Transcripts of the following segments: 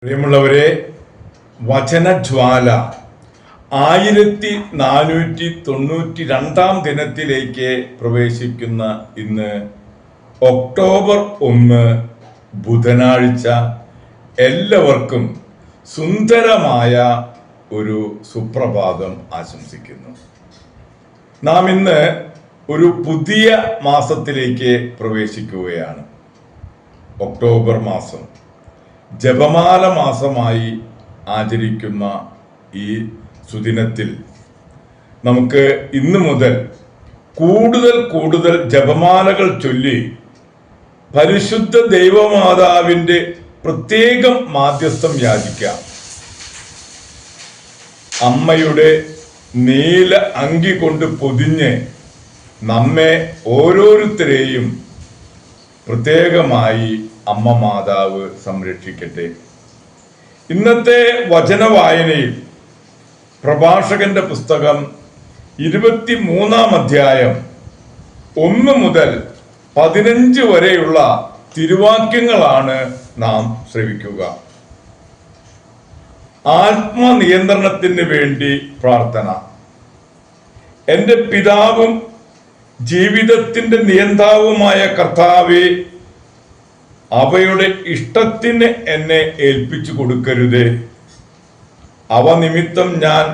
പ്രിയമുള്ളവരെ, വചനജ്വാല 1492 ദിനത്തിലേക്ക് പ്രവേശിക്കുന്ന ഇന്ന് ഒക്ടോബർ 1 ബുധനാഴ്ച എല്ലാവർക്കും സുന്ദരമായ ഒരു സുപ്രഭാതം ആശംസിക്കുന്നു. നാം ഇന്ന് ഒരു പുതിയ മാസത്തിലേക്ക് പ്രവേശിക്കുകയാണ്. ഒക്ടോബർ മാസം ജപമാല മാസമായി ആചരിക്കുന്ന ഈ സുദിനത്തിൽ നമുക്ക് ഇന്നു മുതൽ കൂടുതൽ ജപമാലകൾ ചൊല്ലി പരിശുദ്ധ ദൈവമാതാവിൻ്റെ പ്രത്യേകം മാധ്യസ്ഥം യാചിക്കാം. അമ്മയുടെ നീല അങ്കി കൊണ്ട് പൊതിഞ്ഞ് നമ്മെ ഓരോരുത്തരെയും പ്രത്യേകമായി അമ്മ മാതാവ് സംരക്ഷിക്കട്ടെ. ഇന്നത്തെ വചനവായനയിൽ പ്രഭാഷകന്റെ പുസ്തകം 23-ാം അധ്യായം 1 മുതൽ 15 വരെയുള്ള തിരുവാക്യങ്ങളാണ് നാം ശ്രവിക്കുക. ആത്മനിയന്ത്രണത്തിന് വേണ്ടി പ്രാർത്ഥന. എൻ്റെ പിതാവും ജീവിതത്തിന്റെ നിയന്താവുമായ കർത്താവേ, അവയുടെ ഇഷ്ടത്തിന് എന്നെ ഏൽപ്പിച്ചു കൊടുക്കരുതേ. അവ നിമിത്തം ഞാൻ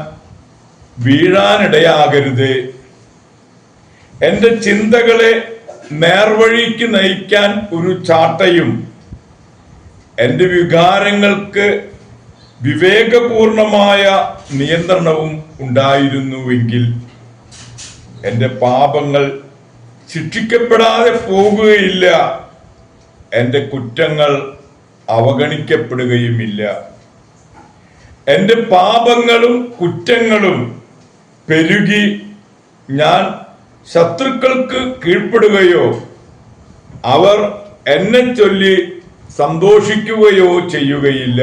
വീഴാനിടയാകരുതേ. എൻ്റെ ചിന്തകളെ നേർവഴിക്ക് നയിക്കാൻ ഒരു ചാട്ടയും എൻ്റെ വികാരങ്ങൾക്ക് വിവേകപൂർണമായ നിയന്ത്രണവും ഉണ്ടായിരുന്നുവെങ്കിൽ എൻ്റെ പാപങ്ങൾ ശിക്ഷിക്കപ്പെടാതെ പോകുകയില്ല, എൻ്റെ കുറ്റങ്ങൾ അവഗണിക്കപ്പെടുകയുമില്ല. എൻ്റെ പാപങ്ങളും കുറ്റങ്ങളും പെരുകി ഞാൻ ശത്രുക്കൾക്ക് കീഴ്പ്പെടുകയോ അവർ എന്നെ ചൊല്ലി സന്തോഷിക്കുകയോ ചെയ്യുകയില്ല.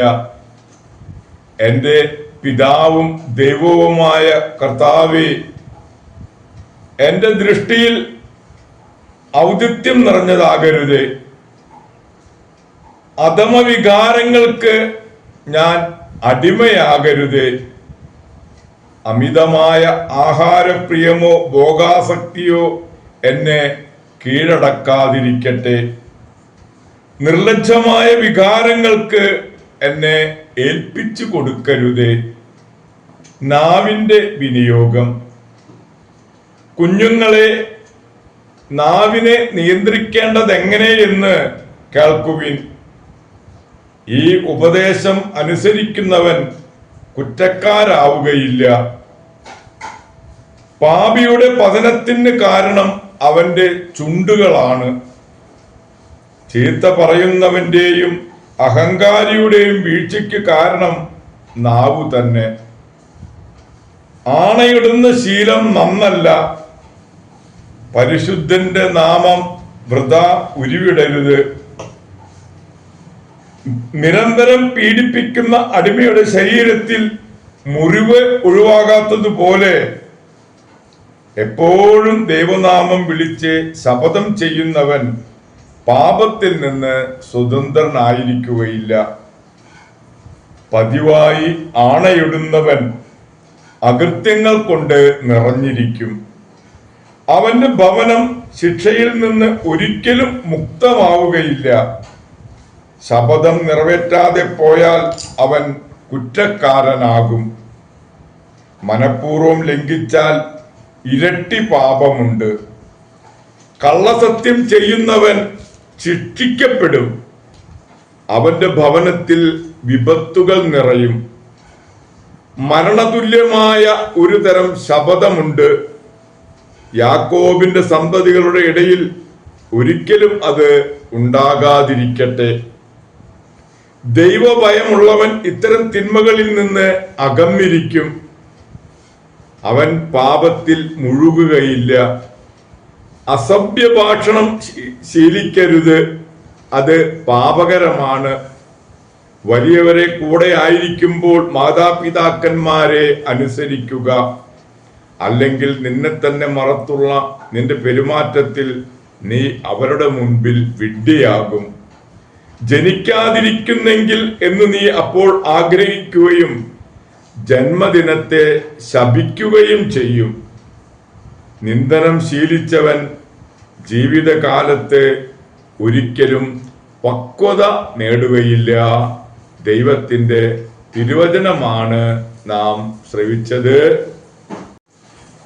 എൻ്റെ പിതാവും ദൈവവുമായ കർത്താവേ, എൻ്റെ ദൃഷ്ടിയിൽ ഔദിത്യം നിറഞ്ഞതാകരുത്. അധമവികാരങ്ങൾക്ക് ഞാൻ അടിമയാകരുത്. അമിതമായ ആഹാരപ്രിയമോ ഭോഗാസക്തിയോ എന്നെ കീഴടക്കാതിരിക്കട്ടെ. നിർലജ്ജമായ വികാരങ്ങൾക്ക് എന്നെ ഏൽപ്പിച്ചു കൊടുക്കരുതേ. നാവിൻ്റെ വിനിയോഗം. കുഞ്ഞുങ്ങളെ, നാവിനെ നിയന്ത്രിക്കേണ്ടതെങ്ങനെയെന്ന് കേൾക്കുവിൻ. ഈ ഉപദേശം അനുസരിക്കുന്നവൻ കുറ്റക്കാരാവുകയില്ല. പാപിയുടെ പതനത്തിന് കാരണം അവന്റെ ചുണ്ടുകളാണ്. ചീത്ത പറയുന്നവന്റെയും അഹങ്കാരിയുടെയും വീഴ്ചയ്ക്ക് കാരണം നാവു തന്നെ. ആണയിടുന്ന ശീലം നന്നല്ല. പരിശുദ്ധന്റെ നാമം വൃഥാ ഉരുവിടരുത്. നിരന്തരം പീഡിപ്പിക്കുന്ന അടിമയുടെ ശരീരത്തിൽ മുറിവ് ഒഴിവാകാത്തതുപോലെ എപ്പോഴും ദൈവനാമം വിളിച്ച് ശപഥം ചെയ്യുന്നവൻ പാപത്തിൽ നിന്ന് സ്വതന്ത്രനായിരിക്കുകയില്ല. പതിവായി ആണയിടുന്നവൻ അകൃത്യങ്ങൾ കൊണ്ട് നിറഞ്ഞിരിക്കും. അവന്റെ ഭവനം ശിക്ഷയിൽ നിന്ന് ഒരിക്കലും മുക്തമാവുകയില്ല. ശപഥം നിറവേറ്റാതെ പോയാൽ അവൻ കുറ്റക്കാരനാകും. മനഃപൂർവ്വം ലംഘിച്ചാൽ ഇരട്ടി പാപമുണ്ട്. കള്ളസത്യം ചെയ്യുന്നവൻ ശിക്ഷിക്കപ്പെടും. അവന്റെ ഭവനത്തിൽ വിപത്തുകൾ നിറയും. മരണതുല്യമായ ഒരു തരം ശപഥമുണ്ട്. യാക്കോബിന്റെ സന്തതികളുടെ ഇടയിൽ ഒരിക്കലും അത് ഉണ്ടാകാതിരിക്കട്ടെ. ദൈവഭയമുള്ളവൻ ഇത്തരം തിന്മകളിൽ നിന്ന് അകന്നിരിക്കും. അവൻ പാപത്തിൽ മുഴുകുകയില്ല. അസഭ്യ ഭാഷണം ശീലിക്കരുത്, അത് പാപകരമാണ്. വലിയവരെ കൂടെ ആയിരിക്കുമ്പോൾ മാതാപിതാക്കന്മാരെ അനുസരിക്കുക. അല്ലെങ്കിൽ നിന്നെ തന്നെ മറത്തുള്ള നിന്റെ പെരുമാറ്റത്തിൽ നീ അവരുടെ മുൻപിൽ വിഡ്ഢിയാകും. ജനിക്കാതിരിക്കുന്നെങ്കിൽ എന്ന് നീ അപ്പോൾ ആഗ്രഹിക്കുകയും ജന്മദിനത്തെ ശപിക്കുകയും ചെയ്യും. നിന്ദനം ശീലിച്ചവൻ ജീവിതകാലത്ത് ഒരിക്കലും പക്വത നേടുകയില്ല. ദൈവത്തിൻ്റെ തിരുവചനമാണ് നാം ശ്രവിച്ചത്.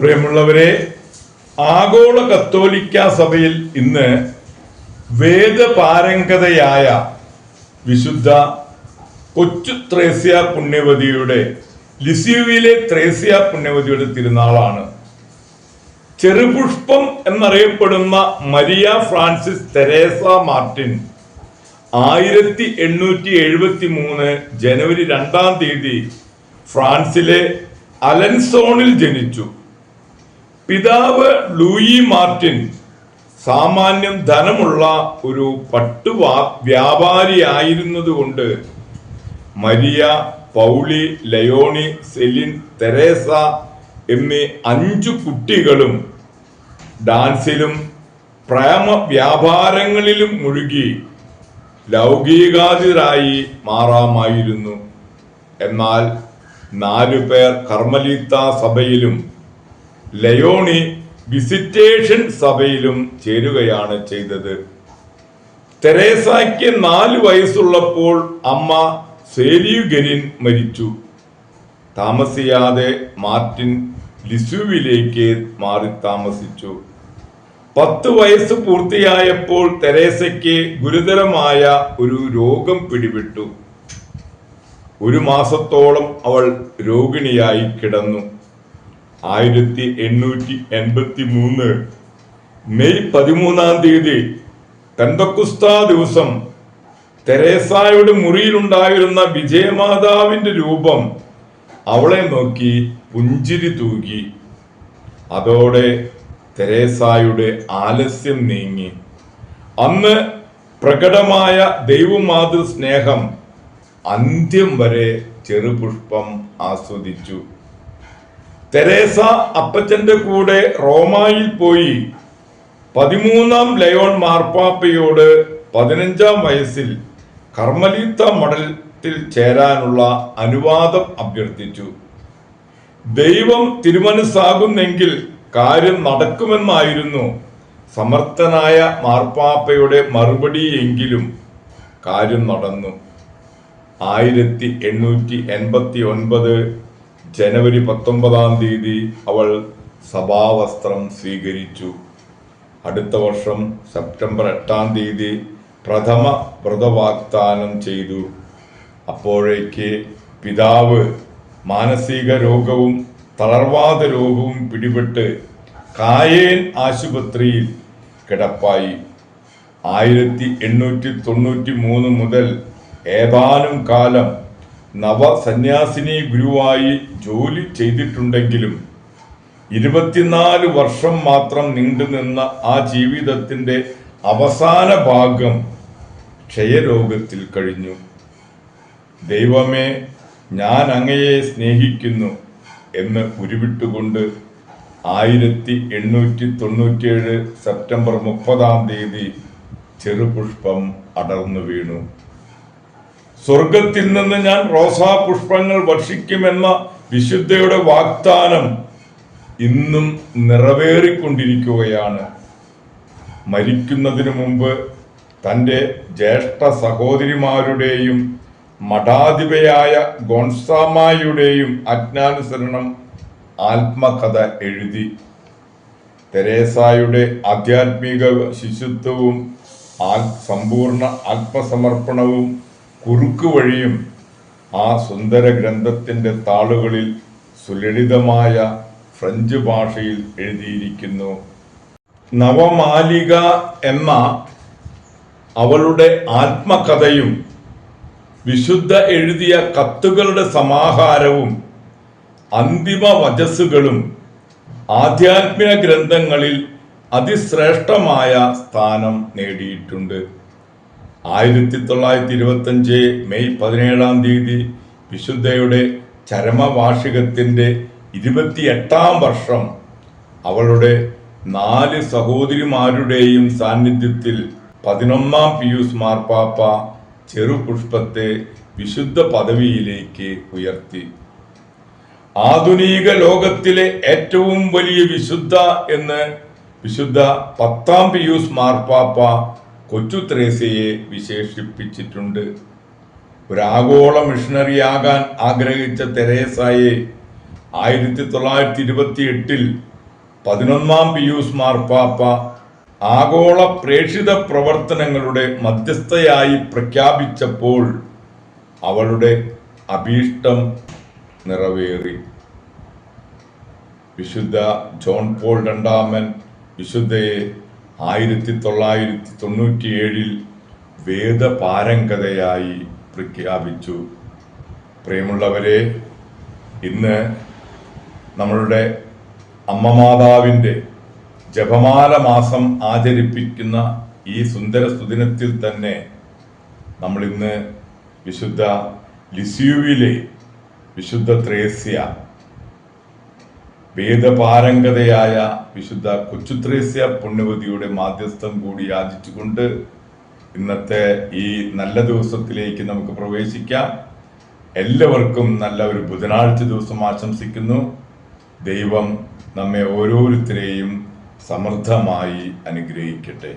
പ്രിയമുള്ളവരെ, ആഗോള കത്തോലിക്ക സഭയിൽ ഇന്ന് വേദപാരംഗതയായ വിശുദ്ധ കൊച്ചു ത്രേസ്യ പുണ്യവതിയുടെ, ലിസിയുവിലെ ത്രേസ്യ പുണ്യവതിയുടെ തിരുനാളാണ്. ചെറുപുഷ്പം എന്നറിയപ്പെടുന്ന മരിയ ഫ്രാൻസിസ് തെരേസ മാർട്ടിൻ 1873 ജനുവരി 2 ഫ്രാൻസിലെ അലൻസോണിൽ ജനിച്ചു. പിതാവ് ലൂയി മാർട്ടിൻ സാമാന്യം ധനമുള്ള ഒരു വ്യാപാരിയായിരുന്നതുകൊണ്ട് Maria, Pauline, Leonie, Celine, Theresa എന്നീ 5 കുട്ടികളും ഡാൻസിലും പ്രേമ വ്യാപാരങ്ങളിലും മുഴുകി ലൗകികാതിരായി മാറാമായിരുന്നു. എന്നാൽ 4 പേർ കർമ്മലീത്ത സഭയിലും ലയോണി വിസിറ്റേഷൻ സഭയിലും ചേരുകയാണ് ചെയ്തത്. തെരേസയ്ക്ക് 4 വയസ്സുള്ളപ്പോൾ അമ്മ സേലിയുഗരിൻ മരിച്ചു. താമസിയാതെ മാർട്ടിൻ ലിസുവിലേക്ക് മാറി താമസിച്ചു. 10 വയസ്സ് പൂർത്തിയായപ്പോൾ തെരേസയ്ക്ക് ഗുരുതരമായ ഒരു രോഗം പിടിപെട്ടു. 1 മാസത്തോളം അവൾ രോഗിണിയായി കിടന്നു. 1883 മെയ് 13 പെന്തക്കുസ്താ ദിവസം തെരേസായുടെ മുറിയിലുണ്ടായിരുന്ന വിജയമാതാവിന്റെ രൂപം അവളെ നോക്കി പുഞ്ചിരി തൂകി. അതോടെ തെരേസായുടെ ആലസ്യം നീങ്ങി. അന്ന് പ്രകടമായ ദൈവമാതൃ സ്നേഹം അന്ത്യം വരെ ചെറുപുഷ്പം ആസ്വദിച്ചു. തെരേസ അപ്പച്ചന്റെ കൂടെ റോമായിൽ പോയി 13-ാം ലയോൺ മാർപ്പാപ്പയോട് 15-ാം വയസ്സിൽ കർമ്മലീത്ത മഠത്തിൽ ചേരാനുള്ള അനുവാദം അഭ്യർത്ഥിച്ചു. ദൈവം തിരുമനസ്സാകുന്നെങ്കിൽ കാര്യം നടക്കുമെന്നായിരുന്നു സമർത്ഥനായ മാർപ്പാപ്പയുടെ മറുപടിയെങ്കിലും കാര്യം നടന്നു. 1889 ജനുവരി 19 അവൾ സഭാവസ്ത്രം സ്വീകരിച്ചു. അടുത്ത വർഷം സെപ്റ്റംബർ 8 പ്രഥമ വ്രതവാഗ്ദാനം ചെയ്തു. അപ്പോഴേക്ക് പിതാവ് മാനസിക രോഗവും തളർവാദ രോഗവും പിടിപെട്ട് കായേൻ ആശുപത്രിയിൽ കിടപ്പായി. 1893 മുതൽ ഏതാനും കാലം നവസന്യാസിനി ഗുരുവായി ജോലി ചെയ്തിട്ടുണ്ടെങ്കിലും 24 വർഷം മാത്രം നീണ്ടുനിന്ന ആ ജീവിതത്തിന്റെ അവസാന ഭാഗം ക്ഷയരോഗത്തിൽ കഴിഞ്ഞു. ദൈവമേ, ഞാൻ അങ്ങയെ സ്നേഹിക്കുന്നു എന്ന് ഉരുവിട്ടുകൊണ്ട് 1897 സെപ്റ്റംബർ 30 ചെറുപുഷ്പം അടർന്നു വീണു. സ്വർഗത്തിൽ നിന്ന് ഞാൻ റോസാപുഷ്പങ്ങൾ വർഷിക്കുമെന്ന വിശുദ്ധയുടെ വാഗ്ദാനം ഇന്നും നിറവേറിക്കൊണ്ടിരിക്കുകയാണ്. മരിക്കുന്നതിന് മുമ്പ് തൻ്റെ ജ്യേഷ്ഠ സഹോദരിമാരുടെയും മഠാധിപയായ ഗോൺസാമായുടെയും ആജ്ഞാനുസരണം ആത്മകഥ എഴുതി. തെരേസായുടെ ആധ്യാത്മിക ശിശുത്വവും സമ്പൂർണ്ണ ആത്മസമർപ്പണവും കുറുക്കു വഴിയും ആ സുന്ദര ഗ്രന്ഥത്തിൻ്റെ താളുകളിൽ സുലളിതമായ ഫ്രഞ്ച് ഭാഷയിൽ എഴുതിയിരിക്കുന്നു. നവമാലിക എന്ന അവളുടെ ആത്മകഥയും വിശുദ്ധ എഴുതിയ കത്തുകളുടെ സമാഹാരവും അന്തിമ വചസ്സുകളും ആധ്യാത്മിക ഗ്രന്ഥങ്ങളിൽ അതിശ്രേഷ്ഠമായ സ്ഥാനം നേടിയിട്ടുണ്ട്. 1925 മെയ് 17 വിശുദ്ധയുടെ ചരമവാർഷികത്തിൻ്റെ 28-ാം വർഷം അവളുടെ 4 സഹോദരിമാരുടെയും സാന്നിധ്യത്തിൽ 11-ാം പിയൂസ് മാർപ്പാപ്പ ചെറുപുഷ്പത്തെ വിശുദ്ധ പദവിയിലേക്ക് ഉയർത്തി. ആധുനിക ലോകത്തിലെ ഏറ്റവും വലിയ വിശുദ്ധ എന്ന് വിശുദ്ധ 10-ാം പിയൂസ് മാർപ്പാപ്പ കൊച്ചു ത്രേസ്യയെ വിശേഷിപ്പിച്ചിട്ടുണ്ട്. ഒരാഗോള മിഷണറിയാകാൻ ആഗ്രഹിച്ച തെരേസായെ 1928 11-ാം പിയൂസ് മാർപ്പാപ്പ ആഗോള പ്രേക്ഷിത പ്രവർത്തനങ്ങളുടെ മധ്യസ്ഥയായി പ്രഖ്യാപിച്ചപ്പോൾ അവളുടെ അഭീഷ്ടം നിറവേറി. വിശുദ്ധ ജോൺ പോൾ രണ്ടാമൻ വിശുദ്ധയെ 1997 വേദപാരംഗതയായി പ്രഖ്യാപിച്ചു. പ്രിയമുള്ളവരെ, ഇന്ന് നമ്മളുടെ അമ്മമാതാവിൻ്റെ ജപമാല മാസം ആചരിപ്പിക്കുന്ന ഈ സുന്ദര സുദിനത്തിൽ തന്നെ നമ്മളിന്ന് വിശുദ്ധ ലിസ്യൂവിലെ വിശുദ്ധ ത്രേസ്യ, വേദപാരംഗതയായ വിശുദ്ധ കൊച്ചു ത്രേസ്യ പുണ്യവതിയുടെ മാധ്യസ്ഥം കൂടി യാചിച്ചുകൊണ്ട് ഇന്നത്തെ ഈ നല്ല ദിവസത്തിലേക്ക് നമുക്ക് പ്രവേശിക്കാം. എല്ലാവർക്കും നല്ല ഒരു ബുധനാഴ്ച ദിവസം ആശംസിക്കുന്നു. ദൈവം നമ്മെ ഓരോരുത്തരെയും സമൃദ്ധമായി അനുഗ്രഹിക്കട്ടെ.